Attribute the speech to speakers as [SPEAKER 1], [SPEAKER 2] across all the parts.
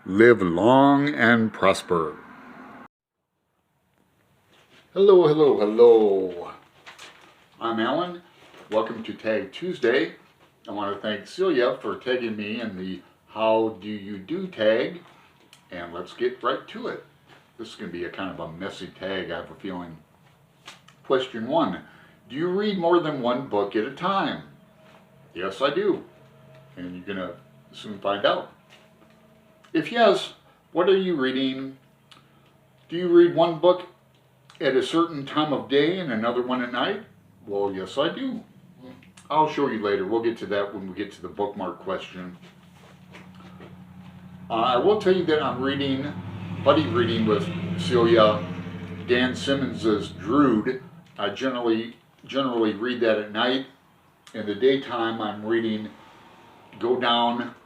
[SPEAKER 1] live long and prosper. Hello, hello, hello. I'm Alan. Welcome to Tag Tuesday. I want to thank Silje for tagging me in the How Do You Do tag. And let's get right to it. This is going to be a kind of a messy tag, I have a feeling. Question 1. Do you read more than one book at a time? Yes, I do. And you're going to soon find out. If yes, what are you reading? Do you read one book at a certain time of day and another one at night? Well, yes, I do. I'll show you later. We'll get to that when we get to the bookmark question. I will tell you that I'm buddy reading with Silje, Dan Simmons's Drood. I generally read that at night. In the daytime, I'm reading Go Down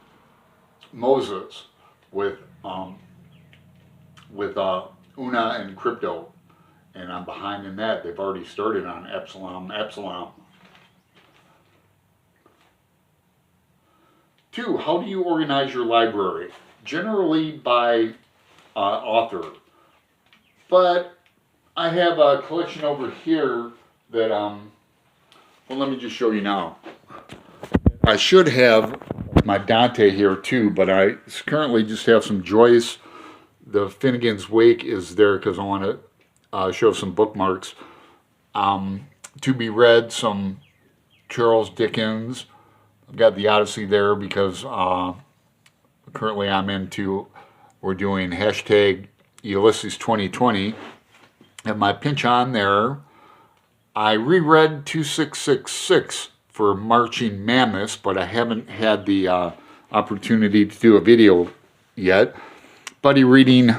[SPEAKER 1] Moses with Una and Crypto. And I'm behind in that. They've already started on Absalom. 2, how do you organize your library? Generally by author. But I have a collection over here that, well, let me just show you now. I should have my Dante here too, but I currently just have some Joyce. The Finnegan's Wake is there because I want to show some bookmarks. To be read, some Charles Dickens. I've got the Odyssey there because currently we're doing hashtag Ulysses 2020. And my pinch on there, I reread 2666 for Marching Mammoths, but I haven't had the opportunity to do a video yet. Buddy reading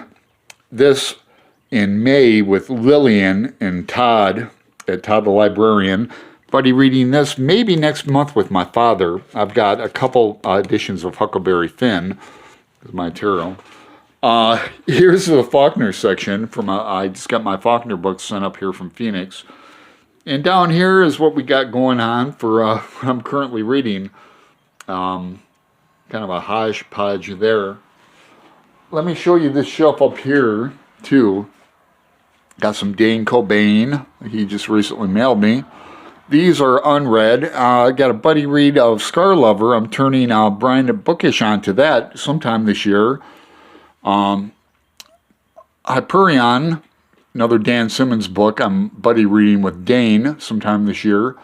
[SPEAKER 1] this in May with Lillian and Todd at Todd the Librarian. Buddy reading this maybe next month with my father. I've got a couple editions of Huckleberry Finn, my tarot. Here's the Faulkner section from I just got my Faulkner books sent up here from Phoenix. And down here is what we got going on for what I'm currently reading. Kind of a hodgepodge there. Let me show you this shelf up here too. Got some Dane Cobain. He just recently mailed me. These are unread. I got a buddy read of Scar Lover. I'm turning Brian at Bookish onto that sometime this year. Hyperion, another Dan Simmons book. I'm buddy reading with Dane sometime this year.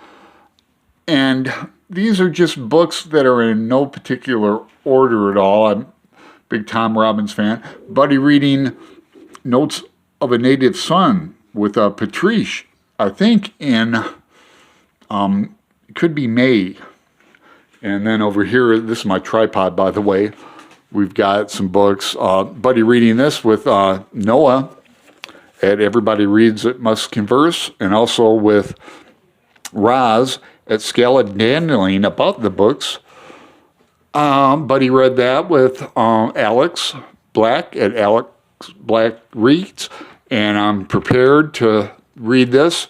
[SPEAKER 1] And these are just books that are in no particular order at all. I'm a big Tom Robbins fan. Buddy reading Notes of a Native Son with Patrice, I think in could be May. And then over here, this is my tripod, by the way. We've got some books. Buddy reading this with Noah at Everybody Reads It Must Converse, and also with Roz at Scallydandling about the books. Buddy read that with Alex Black at Alex Black Reads, and I'm prepared to read this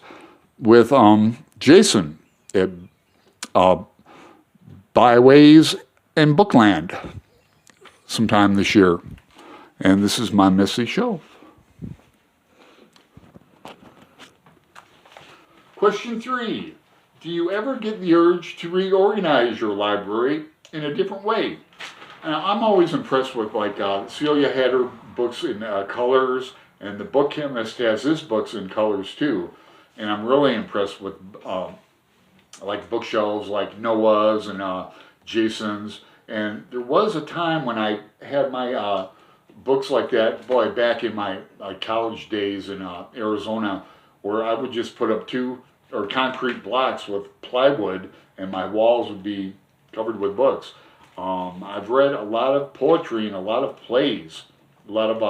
[SPEAKER 1] with Jason at Byways and Bookland sometime this year. And this is my messy shelf. Question 3. Do you ever get the urge to reorganize your library in a different way? I'm always impressed with, like, Silje had her books in colors, and the Book Chemist has his books in colors too. And I'm really impressed with like bookshelves like Noah's and Jason's. And there was a time when I had my books like that, boy, back in my college days in Arizona, where I would just put up concrete blocks with plywood, and my walls would be covered with books. I've read a lot of poetry and a lot of plays, a lot of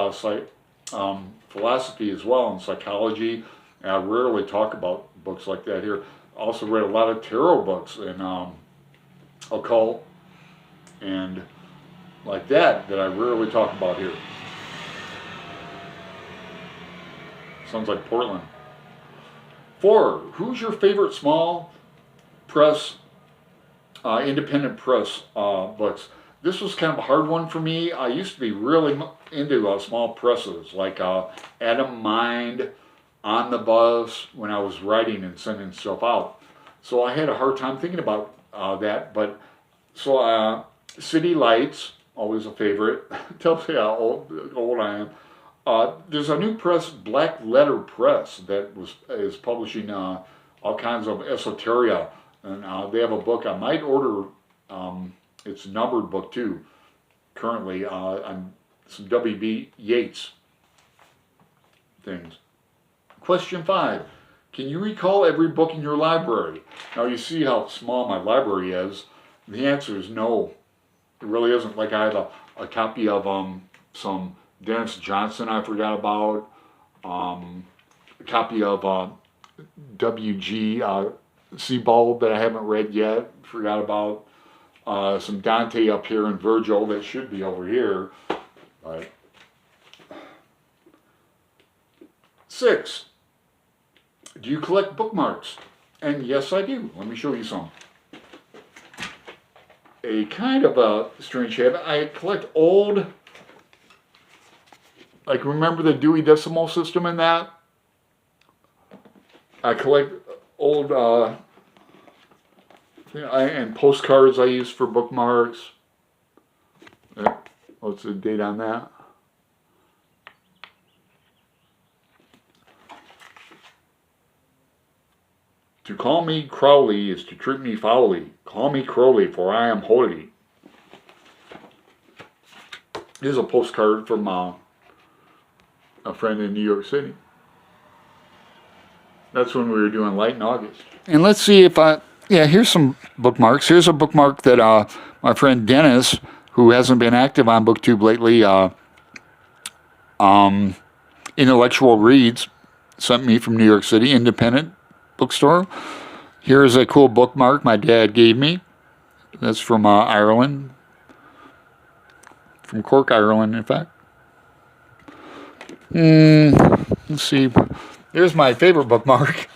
[SPEAKER 1] philosophy as well, and psychology. And I rarely talk about books like that here. Also read a lot of tarot books and occult and like that I rarely talk about here. Sounds like Portland. 4, who's your favorite small press, independent press books? This was kind of a hard one for me. I used to be really into small presses, like Adam Mind, On the Bus, when I was writing and sending stuff out. So I had a hard time thinking about that. But so City Lights, always a favorite. Tells you how old I am. There's a new press, Black Letter Press, that is publishing all kinds of esoteria, and they have a book I might order. It's a numbered book too. Currently, on some W.B. Yeats things. Question 5. Can you recall every book in your library? Now you see how small my library is. The answer is no. It really isn't. Like I have a copy of some Dennis Johnson I forgot about. A copy of W.G. Sebald that I haven't read yet. Forgot about. Some Dante up here and Virgil that should be over here. 6. Do you collect bookmarks? And yes, I do. Let me show you some. A kind of a strange habit. I collect old, like remember the Dewey Decimal System in that? I collect old and postcards I use for bookmarks. What's the date on that? To call me Crowley is to treat me foully. Call me Crowley, for I am holy. Here's a postcard from a friend in New York City. That's when we were doing Light in August. And let's see if here's some bookmarks. Here's a bookmark that my friend Dennis, who hasn't been active on BookTube lately, Intellectual Reads, sent me from New York City, independent bookstore. Here's a cool bookmark my dad gave me. That's from Ireland. From Cork, Ireland, in fact. Let's see. Here's my favorite bookmark.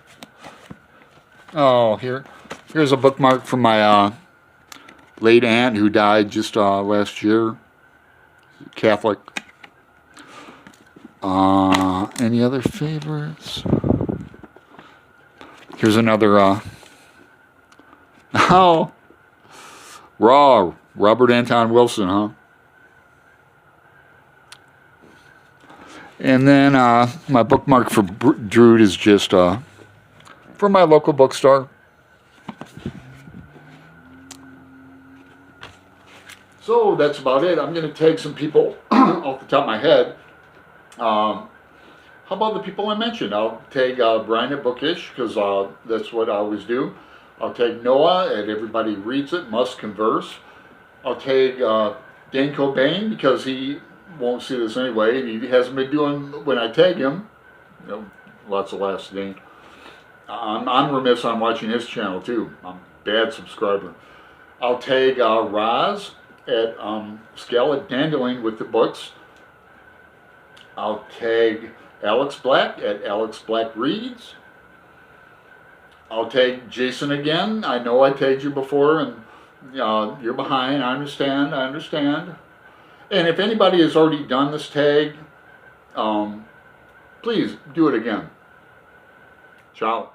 [SPEAKER 1] Oh, here's a bookmark from my late aunt who died just last year. Catholic. Any other favorites? Here's another. Robert Anton Wilson, huh? And then my bookmark for Drood is just from my local bookstore. So that's about it. I'm going to tag some people off the top of my head. How about the people I mentioned? I'll tag Brian at Bookish, because that's what I always do. I'll tag Noah at Everybody Reads It, Must Converse. I'll tag Dane Cobain, because he won't see this anyway, and he hasn't been doing, when I tag him, lots of laughs, Dane. I'm remiss on watching his channel too. I'm a bad subscriber. I'll tag Roz at Scallydandling with the books. I'll tag Alex Black at Alex Black Reads. I'll tag Jason again. I know I tagged you before, and you're behind. I understand. And if anybody has already done this tag, please do it again. Ciao.